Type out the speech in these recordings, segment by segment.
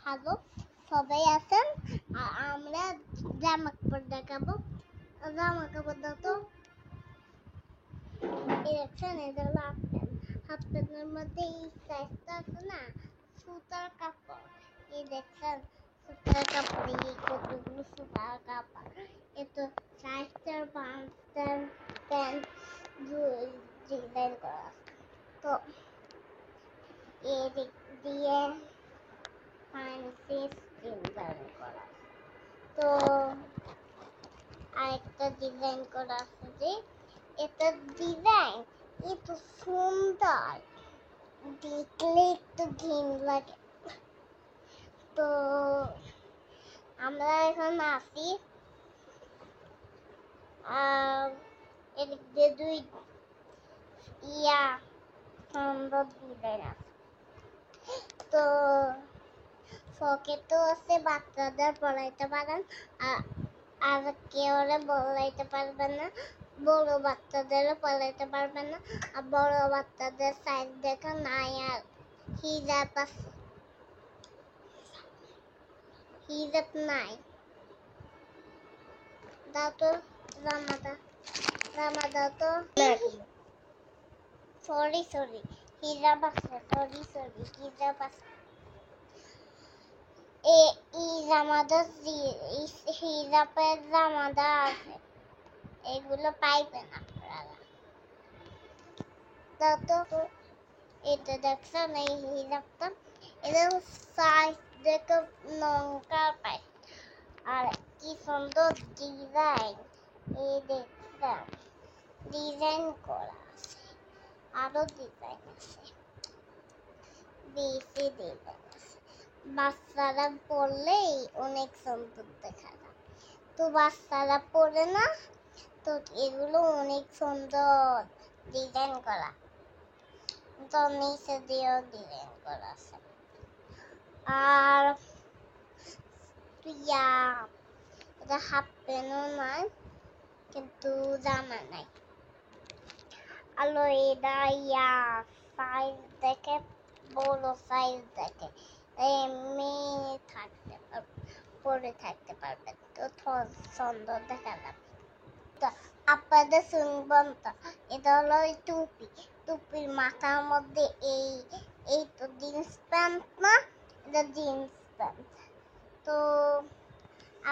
Hello, সবাই আছেন? আমরা জামা কাপড় দেখাবো। জামা কাপড় দাও তো। দেখছেন, এটা হলো হাফ প্যান্টের মধ্যে এই সাইজটা আছে না, সুতার কাপড়। এই দেখছেন, সুতার কাপড়, এই কতগুলো সুতার কাপড়। এতো সাইজটার প্যান্ট ডিজাইন করা আছে। তো এদিক দিয়ে ডিজাইন করা, তো আরেকটা ডিজাইন করা আছে যে এটা ডিজাইন এত সুন্দর, দেখলে একটু ঘিন লাগে। তো আমরা এখন আসি, এদিক দিয়ে দুই সুন্দর ডিজাইন আছে। তো পকেটও আছে, বাচ্চাদের পড়াইতে পারেন, আর কেউ বলাইতে পারবেন না, বড় বাচ্চাদেরও পড়াইতে পারবেন না। আর বড় বাচ্চাদের সাইজ দেখা নাই, আর হিজাব আছে, হিজাব নাই। দাও তো জামাটা, জামা দাও তো। সরি হিজাব আছে, হিজাব আছে। এই জামাটা হিজাবের জামাটা আছে, এগুলো পাইবেন আপনারা। তো এটা দেখছেন, এই হিজাবটা, এটা সাইজ দেখে লঙ্কা পাই, আর কি সুন্দর ডিজাইন। এই দেখছেন, ডিজাইন করা আছে, আরো ডিজাইন আছে, বেশি ডিজাইন আছে। বাচ্চারা পরলেই অনেক সুন্দর দেখা যায়। তো বাচ্চারা পরে না, তো এগুলো অনেক সুন্দর ডিজাইন করা। তো নিচে দিয়েও ডিজাইন করা আছে। আর এটা হাফ প্যান্টও নাই, কিন্তু জামা নাই। আলো এটা সাইজ দেখে, বড় সাইজ দেখে এমনি থাকতে পরে থাকতে পারবে, তো সুন্দর দেখা যাবে। তো আপনাদের শুনবেন তো, এটা হলো টুপির মাথার মধ্যে এই তো জিন্স প্যান্ট না, এটা জিন্স প্যান্ট। তো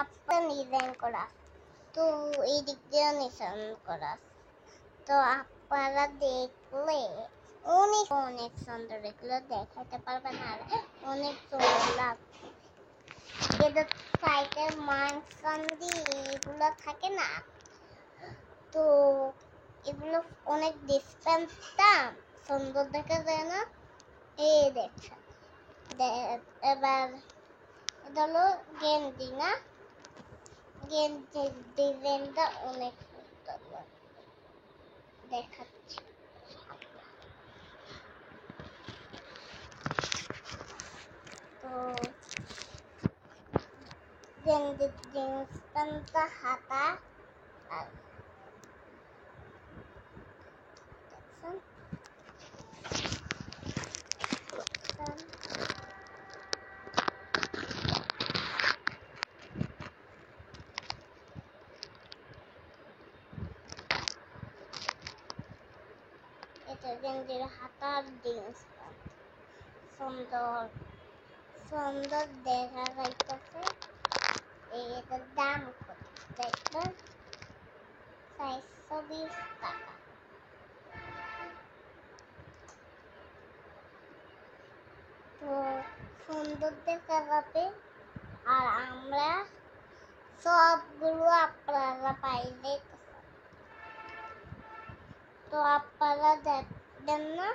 আপনার ডিজাইন করা, তো এই দিক দিয়ে নিশান করা, তো আপনারা দেখলে অনেক অনেক সুন্দর, এগুলো দেখাতে পারবেন, আর অনেক সুন্দর লাগবে। এদের সাইডে মানসান্দি এগুলো থাকে না, তো এগুলো অনেক ডিসপেন্সটা সুন্দর দেখা যায় না। এই দেখছেন, এবার এটা হলো গেঞ্জি না, গেঞ্জির ডিজাইনটা অনেক সুন্দর দেখাচ্ছে। তো গেঞ্জির জিন্স প্যান্টটা হাতা, আর এটা গেঞ্জির হাতার জিন্স প্যান্ট সুন্দর সুন্দর দেখা যাইতেছে। এটার দাম কত দেখবেন, 420 টাকা। তো সুন্দর দেখা যাবে, আর আমরা সবগুলো আপনারা পাইলে, তো আপনারা দেখবেন না,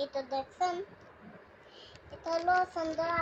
এটা দেখছেন, এটা হলো সুন্দর।